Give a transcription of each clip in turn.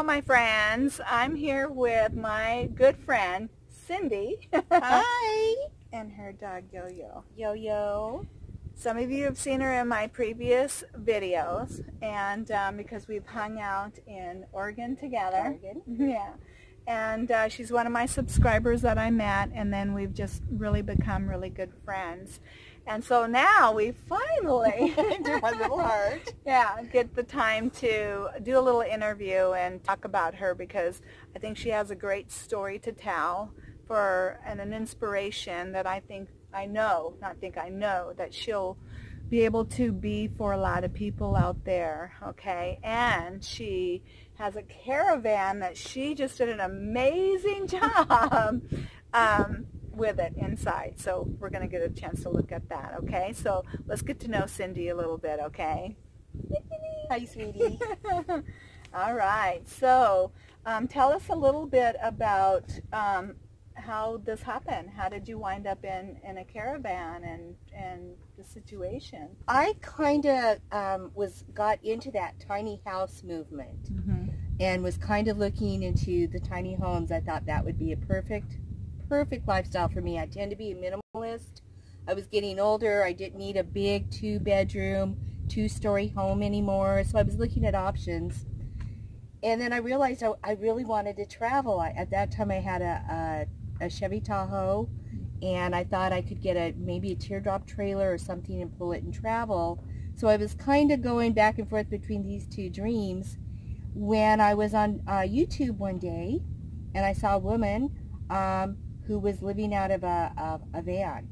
Hello, my friends. I'm here with my good friend, Cyndi. Hi. And her dog, Yo-Yo. Yo-Yo. Some of you have seen her in my previous videos, and because we've hung out in Oregon together. Yeah. And she's one of my subscribers that I met, and then we've just really become really good friends. And so now we finally do my little heart. Yeah, get the time to do a little interview and talk about her, because I think she has a great story to tell and an inspiration that I know that she'll be able to be for a lot of people out there, okay? And she has a caravan that she just did an amazing job with it inside. So we're going to get a chance to look at that, okay? So let's get to know Cyndi a little bit, okay? Hi, sweetie. All right. So tell us a little bit about how this happened. How did you wind up in a caravan and the situation? I kind of got into that tiny house movement and was kind of looking into the tiny homes. I thought that would be a perfect lifestyle for me. I tend to be a minimalist. I was getting older. I didn't need a big 2-bedroom, 2-story home anymore. So I was looking at options. And then I realized I really wanted to travel. At that time I had a Chevy Tahoe, and I thought I could get maybe a teardrop trailer or something and pull it and travel. So I was kind of going back and forth between these two dreams when I was on YouTube one day, and I saw a woman who was living out of a van.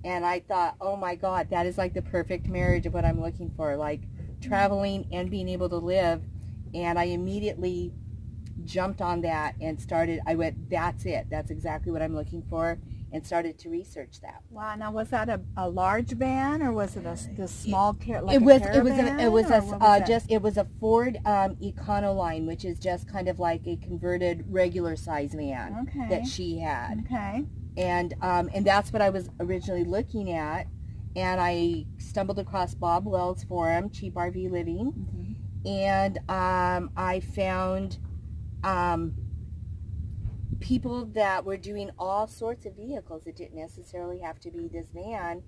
And I thought, oh my God, that is like the perfect marriage of what I'm looking for, like traveling and being able to live. And I immediately jumped on that and I went, that's it. That's exactly what I'm looking for, and started to research that. Wow. Now, was that a large van, or was it a small caravan? It was a Ford Econoline, which is just kind of like a converted regular size van that she had. Okay. And that's what I was originally looking at, and I stumbled across Bob Wells' forum, Cheap RV Living, and I found people that were doing all sorts of vehicles. It didn't necessarily have to be this van.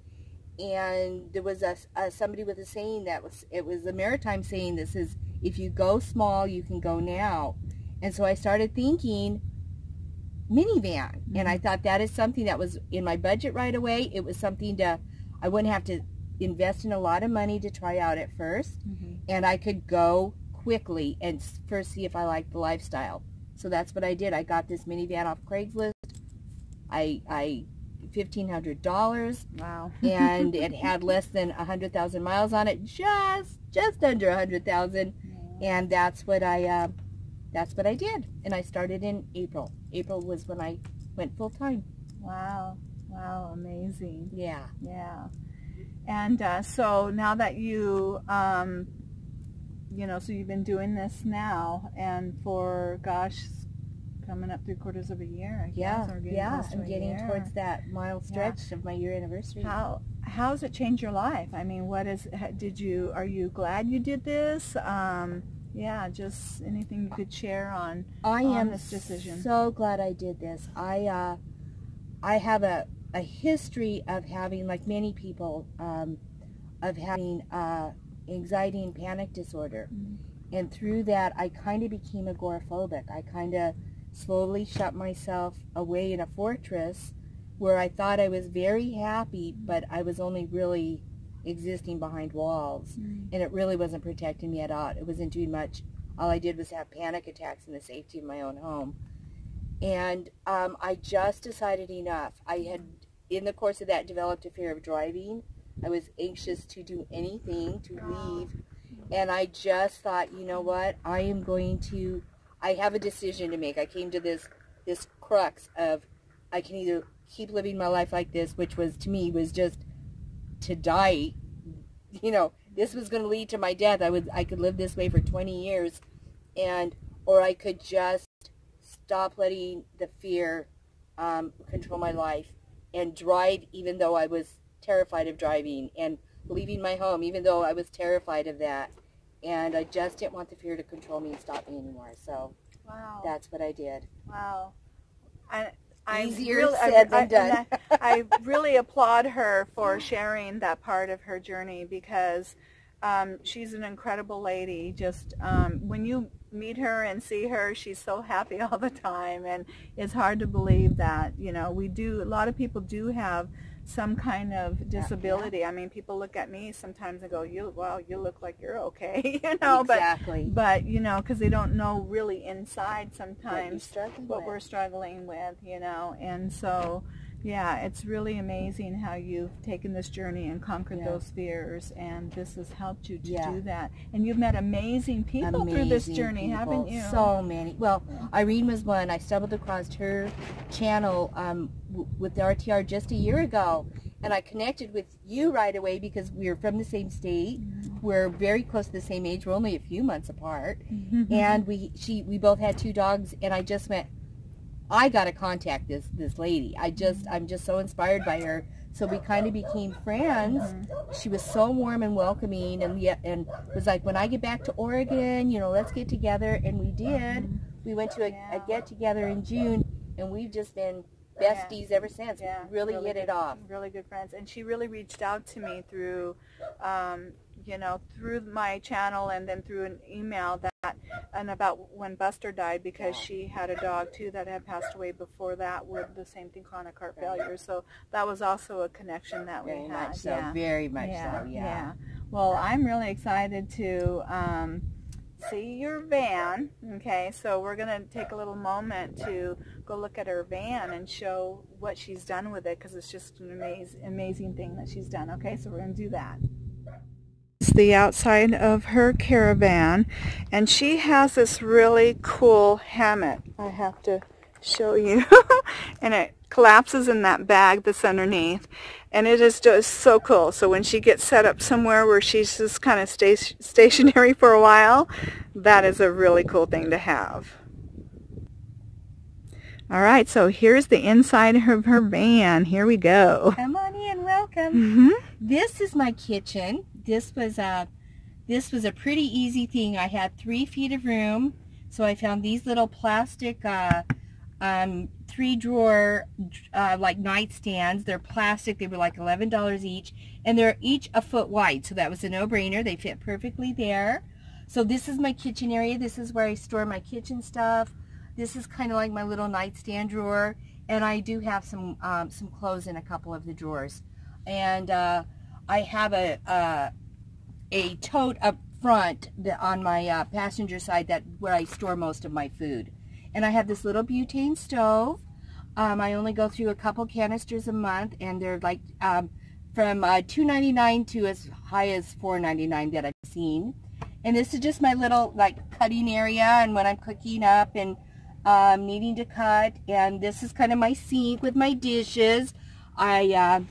And there was somebody with a saying it was a maritime saying that says, if you go small, you can go now. And so I started thinking minivan, and I thought that is something that was in my budget right away. It was something I wouldn't have to invest in a lot of money to try out at first, and I could go quickly and first see if I liked the lifestyle. So that's what I did. I got this minivan off Craigslist. $1,500. Wow. And it had less than 100,000 miles on it, just under 100,000. And that's what I did. And I started in April. April was when I went full time. Wow. Wow, amazing. Yeah. Yeah. And so now that you so you've been doing this now, and for, gosh, coming up 3/4 of a year, I guess. I'm getting towards that mile stretch of my year anniversary. How's it changed your life? I mean, are you glad you did this? Yeah, just anything you could share on this decision. I am so glad I did this. I have a history of having, like many people, of having anxiety and panic disorder. And through that, I kind of became agoraphobic. I kind of slowly shut myself away in a fortress where I thought I was very happy, but I was only really existing behind walls. And it really wasn't protecting me at all. It wasn't doing much. All I did was have panic attacks in the safety of my own home. And I just decided enough. I had, in the course of that, developed a fear of driving. I was anxious to do anything, to leave. And I just thought, you know what, I have a decision to make. I came to this crux of, I can either keep living my life like this, which was, to me, was just to die. This was going to lead to my death. I could live this way for 20 years, or I could just stop letting the fear control my life and drive, even though I was terrified of driving, and leaving my home, even though I was terrified of that, and I just didn't want the fear to control me and stop me anymore. So wow, that's what I did. Wow. Easier said than done. I really applaud her for sharing that part of her journey, because she's an incredible lady. Just when you meet her and see her, she's so happy all the time, and it's hard to believe that, you know, a lot of people do have some kind of disability. Yeah. I mean, people look at me sometimes and go, "Wow, you look like you're okay," you know. Exactly. But you know, because they don't know really inside sometimes what we're struggling with, you know. And so, yeah, it's really amazing how you've taken this journey and conquered those fears, and this has helped you to do that. And you've met amazing people through this journey, haven't you? So many. Well, Irene was one. I stumbled across her channel with the RTR just a year ago, and I connected with you right away because we're from the same state. We're very close to the same age. We're only a few months apart, and we both had 2 dogs, and I just went, I got to contact this lady. I'm just so inspired by her. So we kind of became friends. She was so warm and welcoming, and was like, when I get back to Oregon, you know, let's get together. And we did. We went to a get together in June, and we've just been besties ever since. Yeah, really hit it off. Really good friends. And she really reached out to me through, you know, through my channel, and then through an email and about when Buster died, because she had a dog too that had passed away before that with the same thing, chronic heart failure. So that was also a connection that we had. Very much so. Very much so. Yeah. Well, I'm really excited to see your van. Okay, so we're going to take a little moment to go look at her van and show what she's done with it, because it's just an amazing thing that she's done. Okay, so we're going to do that. It's the outside of her Caravan, and she has this really cool hammock. I have to show you. And it collapses in that bag that's underneath, and it is just so cool. So when she gets set up somewhere where she's just kind of stationary for a while, that is a really cool thing to have. All right, so here's the inside of her van. Here we go. Come on in, welcome. This is my kitchen. This was a pretty easy thing. I had 3 feet of room, so I found these little plastic 3-drawer like nightstands. They're plastic. They were like $11 each, and they're each a foot wide, so that was a no-brainer. They fit perfectly there. So this is my kitchen area. This is where I store my kitchen stuff. This is kind of like my little nightstand drawer, and I do have some clothes in a couple of the drawers. And I have a tote up front on my passenger side where I store most of my food. And I have this little butane stove. I only go through a couple canisters a month, and they're like from $2.99 to as high as $4.99 that I've seen. And this is just my little like cutting area, and when I'm cooking up and needing to cut. And this is kind of my sink with my dishes. I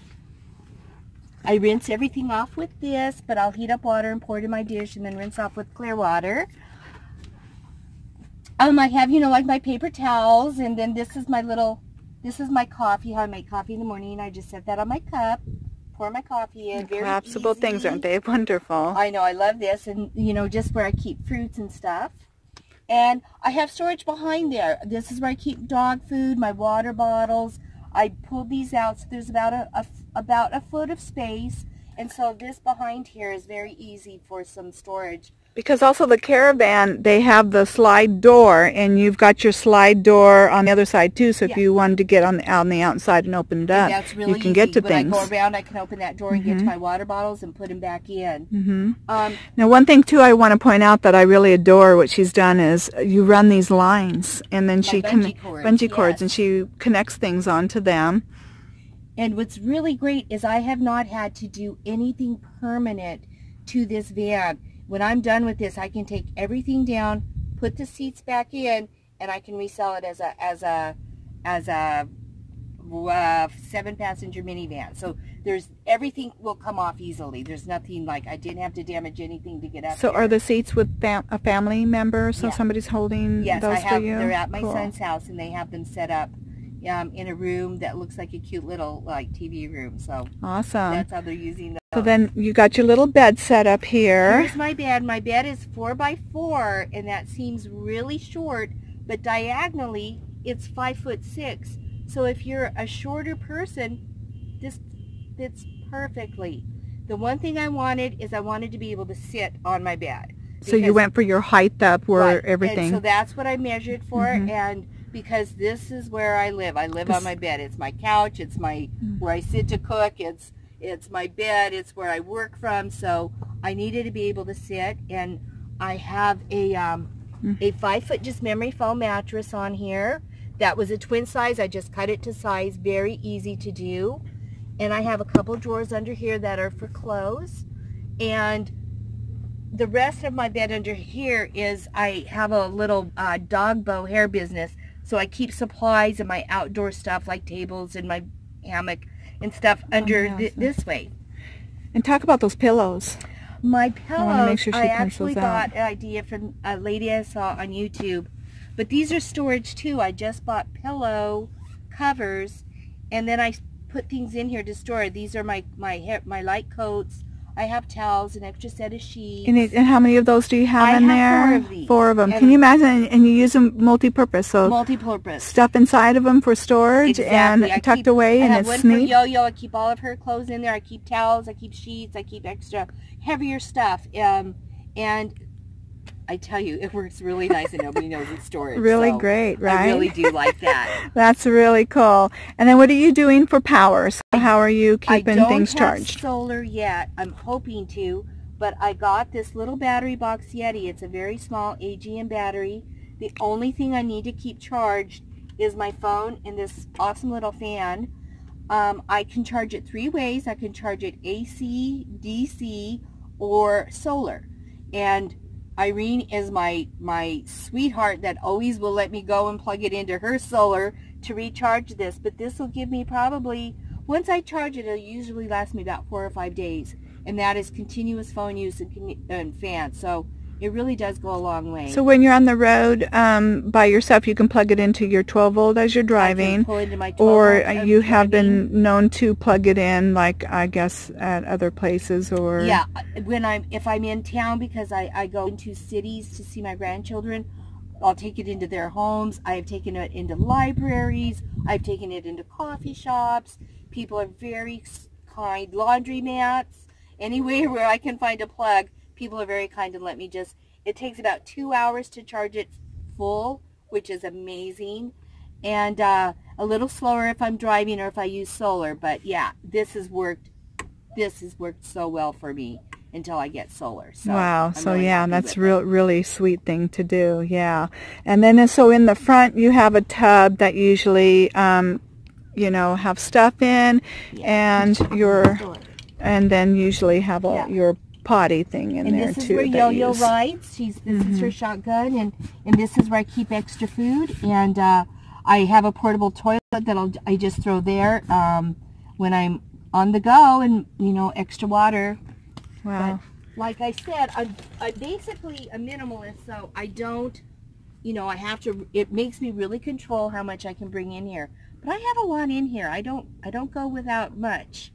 rinse everything off with this, but I'll heat up water and pour it in my dish and then rinse off with clear water. I have, you know, like my paper towels, and then this is my coffee, how I make coffee in the morning. I just set that on my cup, pour my coffee in. Very collapsible easy. Things, aren't they wonderful? I know, I love this, and you know, just where I keep fruits and stuff. And I have storage behind there. This is where I keep dog food, my water bottles. I pulled these out, so there's about a foot of space, and so this behind here is very easy for some storage. Because also the Caravan, they have the slide door, and you've got your slide door on the other side too, so if you wanted to get on the outside and open it up, that's really you can easy. get to things. When I go around, I can open that door and get to my water bottles and put them back in. Now, one thing too I want to point out that I really adore what she's done is you run these lines, and then she bungee cords, and she connects things onto them. And what's really great is I have not had to do anything permanent to this van. When I'm done with this, I can take everything down, put the seats back in, and I can resell it as a 7-passenger minivan. So everything will come off easily. There's nothing like I didn't have to damage anything to get up. So here. Are the seats with a family member? So somebody's holding those for you? They're at my son's house, and they have them set up in a room that looks like a cute little like TV room. So awesome. That's how they're using those. So then you got your little bed set up here. Here's my bed. My bed is 4x4, and that seems really short, but diagonally it's 5'6". So if you're a shorter person, this fits perfectly. The one thing I wanted is I wanted to be able to sit on my bed. So you went for your height up where right, everything. And so that's what I measured for, and because this is where I live. I live on my bed. It's my couch. It's my where I sit to cook. It's my bed. It's where I work from. So I needed to be able to sit, and I have a 5-foot just memory foam mattress on here. That was a twin size. I just cut it to size. Very easy to do. And I have a couple drawers under here that are for clothes. And the rest of my bed under here is I have a little dog bow hair business. So I keep supplies and my outdoor stuff like tables and my hammock and stuff under this way. And talk about those pillows. My pillows, I want to make sure she I actually out. got an idea from a lady I saw on YouTube. But these are storage too. I just bought pillow covers, and then I put things in here to store. These are my light coats. I have towels, an extra set of sheets. And how many of those do you have in there? 4 of these. 4 of them. Can you imagine? And you use them multi-purpose. So multi-purpose. Stuff inside of them for storage and tucked away, and it's neat. I have one for Yo-Yo. I keep all of her clothes in there. I keep towels. I keep sheets. I keep extra heavier stuff. And I tell you, it works really nice, and nobody knows it's storage. Really great, right? I really do like that. That's really cool. And then what are you doing for power? So how are you keeping things charged? I don't have solar yet. I'm hoping to, but I got this little battery box Yeti. It's a very small AGM battery. The only thing I need to keep charged is my phone and this awesome little fan. I can charge it 3 ways. I can charge it AC, DC, or solar. And Irene is my sweetheart that always will let me go and plug it into her solar to recharge this. But this will give me probably, once I charge it, it'll usually last me about 4 or 5 days. And that is continuous phone use and fan. So it really does go a long way. So when you're on the road by yourself, you can plug it into your 12-volt as you're driving, I can pull into my 12 or volt you have been known to plug it in, like I guess at other places, or yeah, if I'm in town, because I go into cities to see my grandchildren, I'll take it into their homes. I've taken it into libraries. I've taken it into coffee shops. People are very kind. Laundromats, anywhere where I can find a plug. People are very kind and let me just, it takes about 2 hours to charge it full, which is amazing. And a little slower if I'm driving or if I use solar. But yeah, this has worked so well for me until I get solar. So wow. So really yeah, that's really sweet thing to do. Yeah. And then so in the front you have a tub that usually you know, have stuff in, and and then usually have your potty thing in there too. And this is where Yo-Yo rides. This is her shotgun, and this is where I keep extra food. And I have a portable toilet that I just throw there when I'm on the go, and you know, extra water. Wow. But like I said, I'm basically a minimalist, so I don't, you know, I have to. It makes me really control how much I can bring in here. But I have a lot in here. I don't go without much.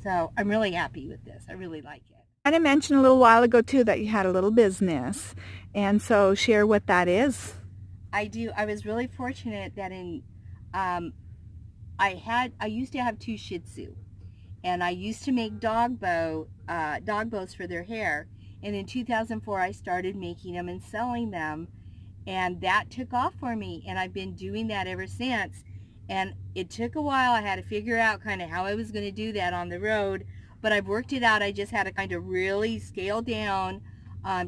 So I'm really happy with this. I really like it. I mentioned a little while ago too that you had a little business, and so share what that is. I do. I was really fortunate that I used to have 2 Shih Tzu, and I used to make dog bows for their hair. And in 2004, I started making them and selling them, and that took off for me. And I've been doing that ever since. And it took a while. I had to figure out kind of how I was going to do that on the road. But I've worked it out. I just had to kind of really scale down,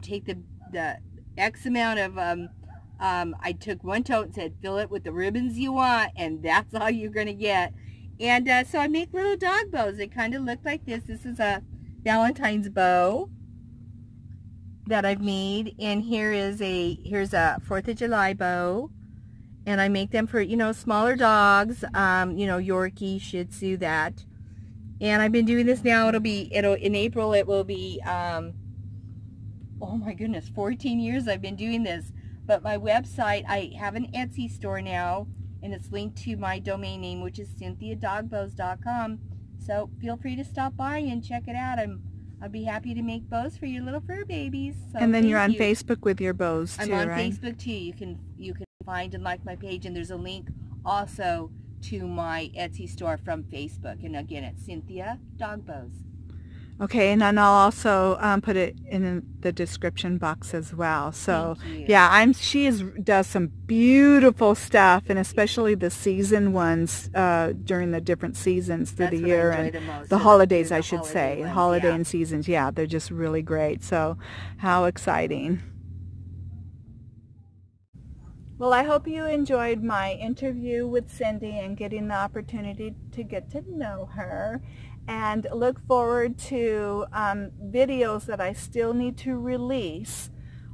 take the X amount of, I took one tote and said, fill it with the ribbons you want, and that's all you're going to get. And so I make little dog bows. They kind of look like this. This is a Valentine's bow that I've made. And here's a 4th of July bow. And I make them for, you know, smaller dogs, you know, Yorkie, Shih Tzu, that. And I've been doing this now. In April it will be, oh my goodness, 14 years I've been doing this. But my website, I have an Etsy store now, and it's linked to my domain name, which is cynthiadogbows.com. So feel free to stop by and check it out. I'd be happy to make bows for your little fur babies. So and then you're on Facebook with your bows too, I'm on right? Facebook too. You can find and like my page, and there's a link also to my Etsy store from Facebook. And again, it's Cynthia Dog Bows. Okay, and then I'll also put it in the description box as well. So yeah, she does some beautiful stuff, and especially the season ones during the different seasons through the year and the holidays, I should say, holiday and seasons. Yeah, they're just really great. So how exciting! Well, I hope you enjoyed my interview with Cyndi and getting the opportunity to get to know her. And look forward to videos that I still need to release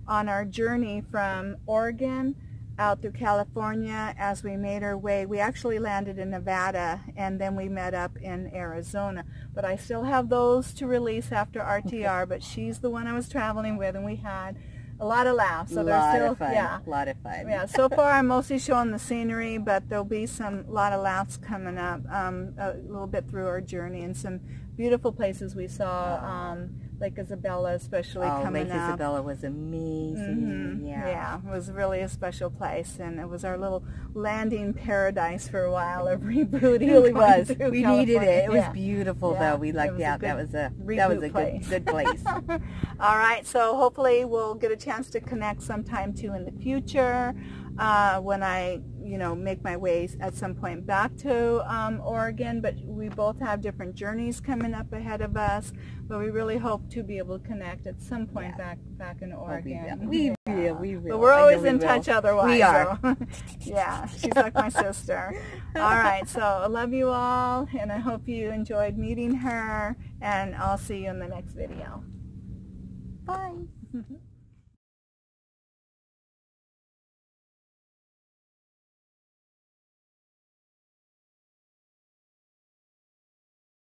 on our journey from Oregon out through California as we made our way. We actually landed in Nevada and then we met up in Arizona. But I still have those to release after RTR, but she's the one I was traveling with, and we had a lot of laughs. So there's still, yeah, a lot of fun. Yeah, so far I'm mostly showing the scenery, but there'll be a lot of laughs coming up a little bit through our journey, and some beautiful places we saw. Lake Isabella especially coming up. Lake Isabella was amazing. Yeah, it was really a special place, and it was our little landing paradise for a while of rebooting. It really was. We California. needed it. It was beautiful though. We liked that. That was a good place. All right, so hopefully we'll get a chance to connect sometime too in the future when I make my way at some point back to Oregon. But we both have different journeys coming up ahead of us, but we really hope to be able to connect at some point back in Oregon. We will. But we're always in touch otherwise. We are. So. Yeah, she's like my sister. All right, so I love you all, and I hope you enjoyed meeting her, and I'll see you in the next video. Bye.